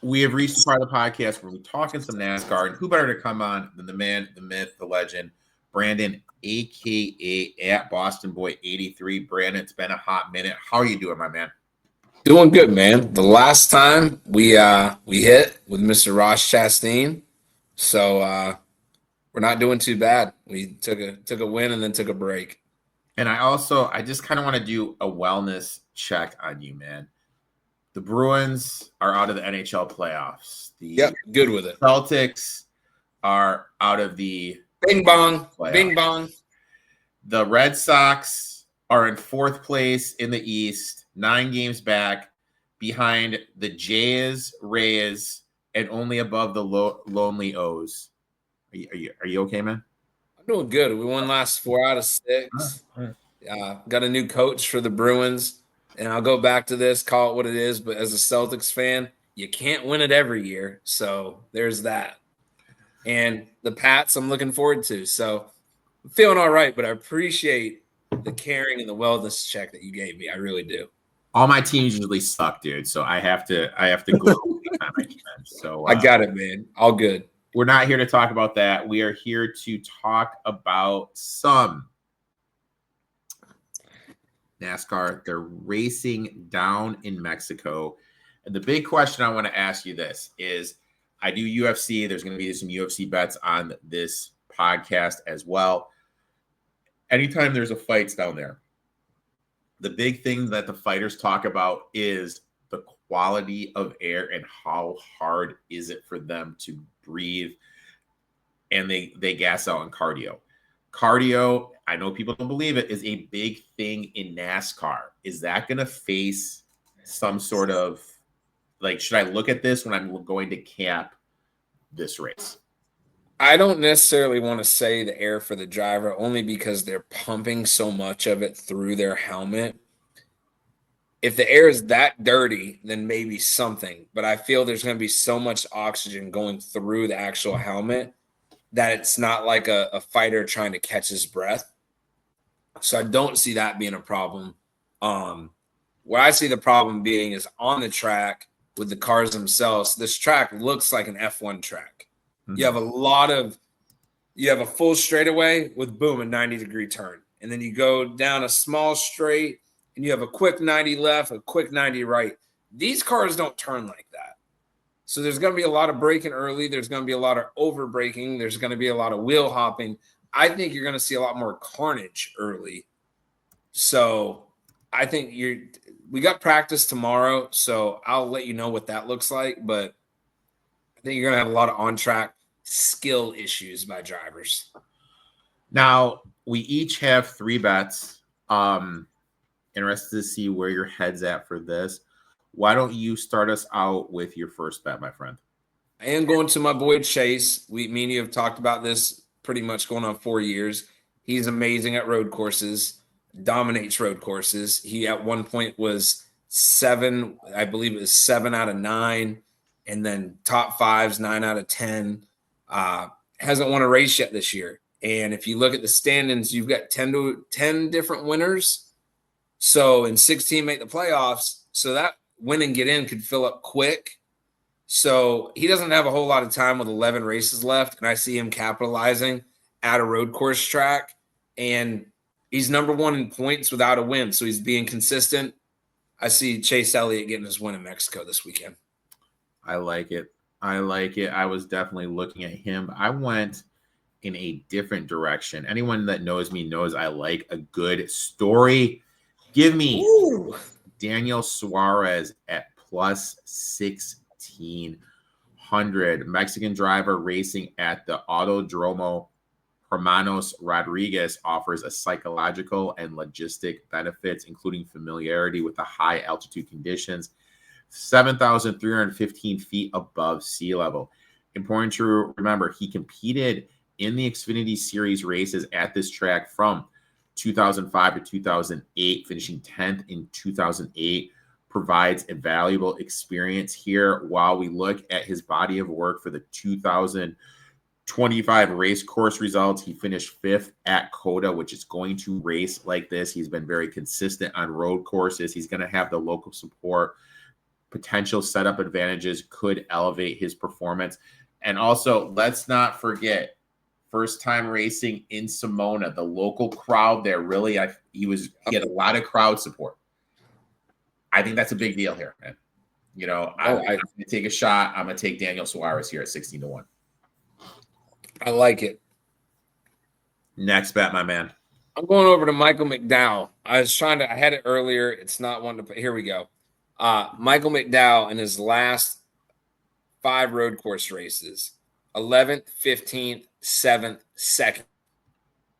We have reached the part of the podcast where we're talking some NASCAR, and who better to come on than the man, the myth, the legend, Brandon, aka at Boston Boy 83. Brandon, it's been a hot minute. How are you doing, my man? Doing good, man. The last time we hit with Mr. Ross Chastain, so we're not doing too bad. We took a win and then took a break. And I just kind of want to do a wellness check on you, man. The Bruins are out of the NHL playoffs. Good with it. Celtics are out of the Bing bong, playoffs. Bing bong. The Red Sox are in fourth place in the East, 9 games back behind the Jays, Rays, and only above the lonely O's. Are you okay, man? I'm doing good. We won last 4 out of 6. Got a new coach for the Bruins. And I'll go back to this, call it what it is. But as a Celtics fan, you can't win it every year. So there's that. And the Pats I'm looking forward to. So I'm feeling all right, but I appreciate the caring and the wellness check that you gave me. I really do. All my teams usually suck, dude. So I have to go anytime I can. So I got it, man. All good. We're not here to talk about that. We are here to talk about some NASCAR. They're racing down in Mexico. And the big question I want to ask you this is, I do UFC. There's going to be some UFC bets on this podcast as well. Anytime there's a fight down there, the big thing that the fighters talk about is the quality of air and how hard is it for them to breathe. And they gas out on cardio. Cardio, I know people don't believe it, is a big thing in NASCAR. Is that going to face some sort of, like, should I look at this when I'm going to cap this race? I don't necessarily want to say the air for the driver, only because they're pumping so much of it through their helmet. If the air is that dirty, then maybe something. But I feel there's going to be so much oxygen going through the actual helmet that it's not like a fighter trying to catch his breath. So I don't see that being a problem. What I see the problem being is on the track with the cars themselves. This track looks like an F1 track. Mm-hmm. You have a full straightaway with, boom, a 90-degree turn. And then you go down a small straight and you have a quick 90 left, a quick 90 right. These cars don't turn like that. So there's going to be a lot of braking early. There's going to be a lot of over braking. There's going to be a lot of wheel hopping. I think you're going to see a lot more carnage early. So I think we got practice tomorrow, so I'll let you know what that looks like. But I think you're going to have a lot of on-track skill issues by drivers. Now, we each have 3 bets. Interested to see where your head's at for this. Why don't you start us out with your first bet, my friend? I am going to my boy Chase. Me and you have talked about this pretty much going on 4 years. He's amazing at road courses, dominates road courses. He at one point was 7, I believe it was 7 out of 9, and then top 5s, 9 out of 10. Hasn't won a race yet this year. And if you look at the standings, you've got 10 different winners. So in 16 make the playoffs. So that win and get in could fill up quick. So he doesn't have a whole lot of time with 11 races left. And I see him capitalizing at a road course track. And he's number 1 in points without a win. So he's being consistent. I see Chase Elliott getting his win in Mexico this weekend. I like it. I was definitely looking at him. I went in a different direction. Anyone that knows me knows I like a good story. Give me Daniel Suarez at plus 1,600. Mexican driver racing at the Autódromo. Hermanos Rodríguez offers a psychological and logistic benefits, including familiarity with the high altitude conditions, 7,315 feet above sea level. Important to remember, he competed in the Xfinity Series races at this track from 2005 to 2008, finishing 10th in 2008, provides a valuable experience here. While we look at his body of work for the 2025 race course results, he finished 5th at COTA, which is going to race like this. He's been very consistent on road courses. He's going to have the local support, potential setup advantages could elevate his performance. And also, let's not forget, first time racing in Simona, the local crowd there really, he had a lot of crowd support. I think that's a big deal here, man. You know, I'm going to take a shot. I'm going to take Daniel Suarez here at 16-1. I like it. Next bet, my man. I'm going over to Michael McDowell. I had it earlier. It's not one to put. Here we go. Michael McDowell in his last 5 road course races, 11th, 15th, 7th, 2nd.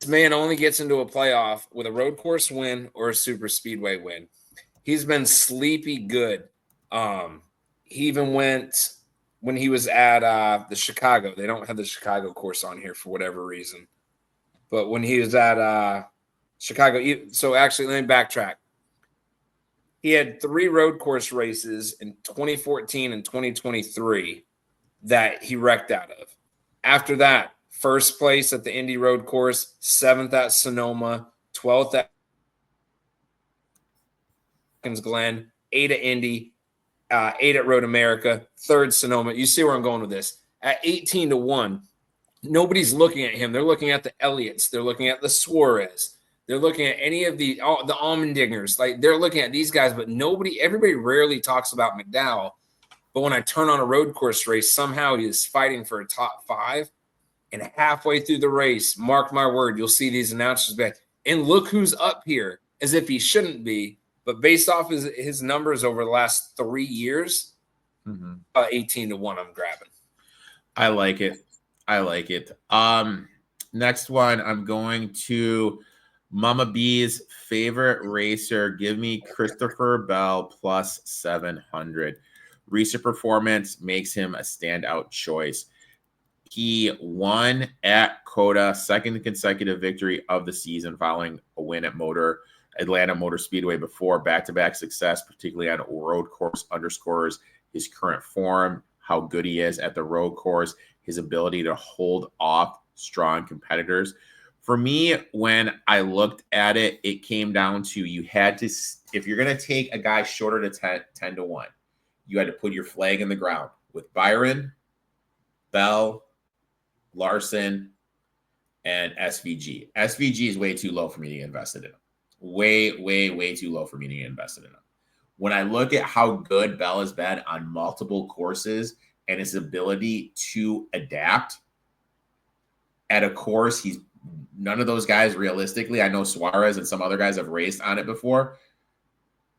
This man only gets into a playoff with a road course win or a super speedway win. He's been sleepy good. He even went when he was at the Chicago. They don't have the Chicago course on here for whatever reason. But when he was at Chicago, so actually, let me backtrack. He had 3 road course races in 2014 and 2023 that he wrecked out of. After that, first place at the Indy Road Course, 7th at Sonoma, 12th at Glen, 8 at Indy, 8 at Road America, 3rd Sonoma. You see where I'm going with this. At 18-1, nobody's looking at him. They're looking at the Elliots. They're looking at the Suarez. They're looking at any of the Allmendingers. Like, they're looking at these guys, but everybody rarely talks about McDowell. But when I turn on a road course race, somehow he is fighting for a top 5. And halfway through the race, mark my word, you'll see these announcers back. And look who's up here, as if he shouldn't be. But based off his numbers over the last 3 years, 18-1, I'm grabbing. I like it. Next one, I'm going to Mama B's favorite racer. Give me Christopher Bell plus 700. Recent performance makes him a standout choice. He won at COTA, 2nd consecutive victory of the season following a win at Atlanta Motor Speedway before. Back-to-back success, particularly on road course, underscores his current form, how good he is at the road course, his ability to hold off strong competitors. For me, when I looked at it, it came down to you had to, if you're going to take a guy shorter to 10-1, you had to put your flag in the ground with Byron, Bell, Larson, and SVG. SVG is way too low for me to get invested in him. Way too low for me to get invested in him. When I look at how good Bell has been on multiple courses and his ability to adapt at a course, he's none of those guys realistically. I know Suarez and some other guys have raced on it before.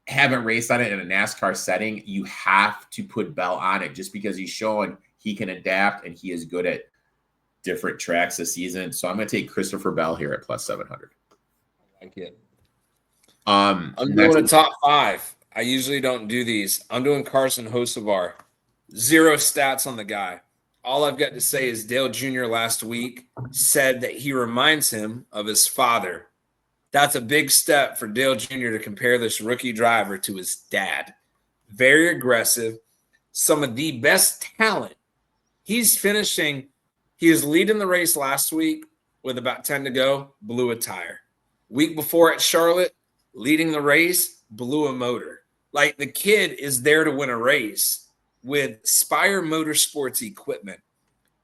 Haven't raced on it in a NASCAR setting. You have to put Bell on it just because he's showing he can adapt and he is good at different tracks this season. So I'm going to take Christopher Bell here at plus 700. I like it. I'm doing a top 5. I usually don't do these. I'm doing Carson Hocevar. 0 stats on the guy. All I've got to say is Dale Jr. last week said that he reminds him of his father. That's a big step for Dale Jr. to compare this rookie driver to his dad. Very aggressive. Some of the best talent. He is leading the race last week with about 10 to go, blew a tire. Week before at Charlotte, leading the race, blew a motor. Like, the kid is there to win a race with Spire Motorsports equipment.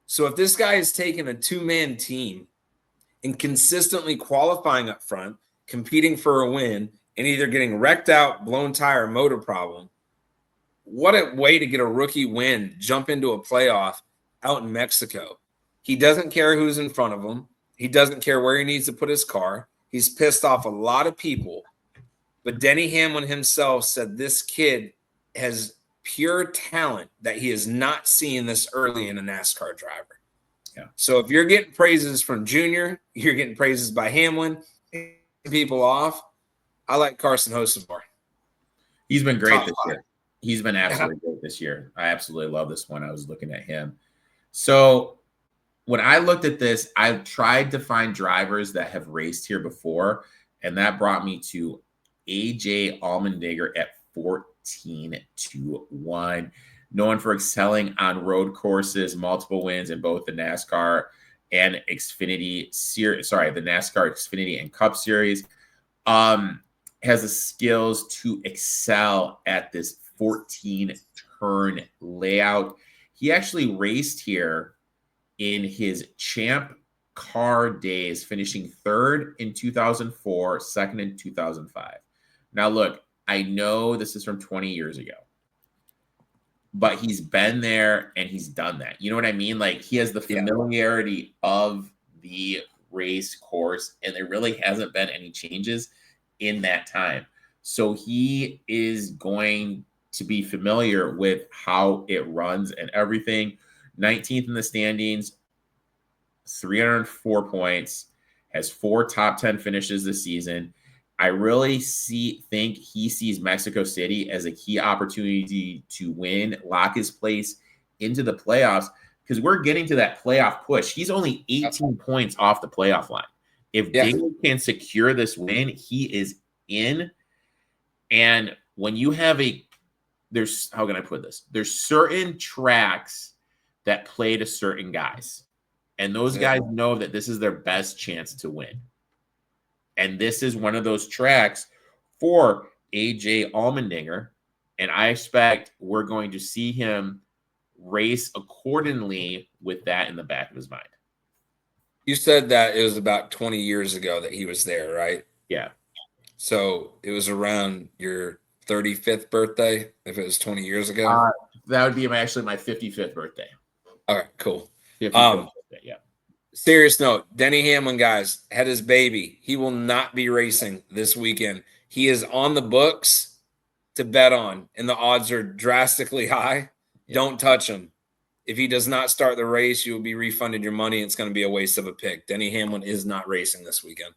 So if this guy is taking a 2-man team and consistently qualifying up front, competing for a win, and either getting wrecked out, blown tire, motor problem, what a way to get a rookie win, jump into a playoff out in Mexico. He doesn't care who's in front of him. He doesn't care where he needs to put his car. He's pissed off a lot of people. But Denny Hamlin himself said this kid has pure talent that he has not seen this early in a NASCAR driver. Yeah. So if you're getting praises from Junior, you're getting praises by Hamlin, people off. I like Carson Hocevar. He's been great this year. He's been absolutely great this year. I absolutely love this one. I was looking at him. So when I looked at this, I tried to find drivers that have raced here before, and that brought me to AJ Allmendinger at 14-1. Known for excelling on road courses, multiple wins in both the NASCAR and Xfinity series. Sorry, the NASCAR Xfinity and Cup Series. Has the skills to excel at this 14 turn layout. He actually raced here in his champ car days, finishing third in 2004, second in 2005. Now, look, I know this is from 20 years ago, but he's been there and he's done that. You know what I mean? Like, he has the familiarity of the race course, and there really hasn't been any changes in that time. So he is going to be familiar with how it runs and everything. 19th in the standings, 304 points, has 4 top 10 finishes this season. I really think he sees Mexico City as a key opportunity to win, lock his place into the playoffs, because we're getting to that playoff push. He's only 18 points off the playoff line. If Dale can secure this win, he is in. And when you have how can I put this? There's certain tracks that play to certain guys. And those guys know that this is their best chance to win. And this is one of those tracks for AJ Allmendinger. And I expect we're going to see him race accordingly with that in the back of his mind. You said that it was about 20 years ago that he was there, right? Yeah. So it was around your 35th birthday, if it was 20 years ago? That would be actually my 55th birthday. All right, cool. 55th birthday, yeah. Serious note, Denny Hamlin, guys, had his baby. He will not be racing this weekend. He is on the books to bet on, and the odds are drastically high. Yeah. Don't touch him. If he does not start the race, you will be refunded your money. It's going to be a waste of a pick. Denny Hamlin is not racing this weekend.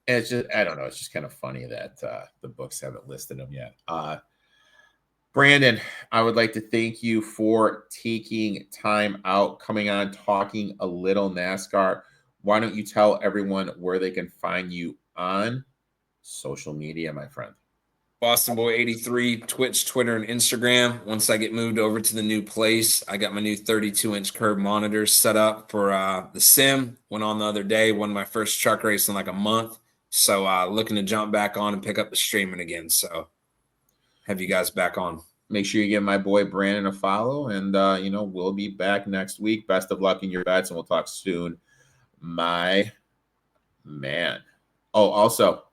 And it's just, I don't know. It's just kind of funny that the books haven't listed him yet. Brandon, I would like to thank you for taking time out, coming on, talking a little NASCAR. Why don't you tell everyone where they can find you on social media, my friend? Boston Boy 83, Twitch, Twitter, and Instagram. Once I get moved over to the new place, I got my new 32-inch curb monitors set up for the sim. Went on the other day, won my first truck race in like a month. So looking to jump back on and pick up the streaming again. So have you guys back on. Make sure you give my boy Brandon a follow, and we'll be back next week. Best of luck in your bets, and we'll talk soon, my man. Oh, also,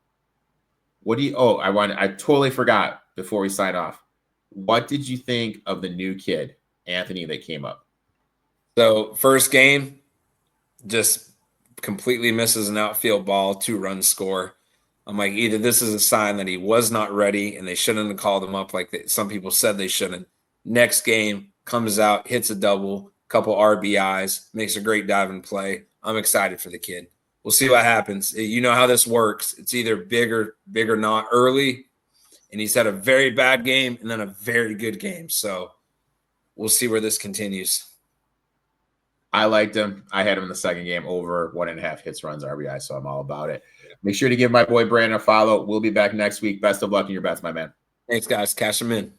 I totally forgot before we sign off. What did you think of the new kid, Anthony, that came up? So first game, just completely misses an outfield ball, 2-run score. I'm like, either this is a sign that he was not ready and they shouldn't have called him up like some people said they shouldn't. Next game, comes out, hits a double, couple RBIs, makes a great diving play. I'm excited for the kid. We'll see what happens. You know how this works. It's either big or not early, and he's had a very bad game and then a very good game. So we'll see where this continues. I liked him. I had him in the second game over 1.5 hits, runs, RBI, so I'm all about it. Make sure to give my boy Brandon a follow. We'll be back next week. Best of luck in your bets, my man. Thanks, guys. Cash them in.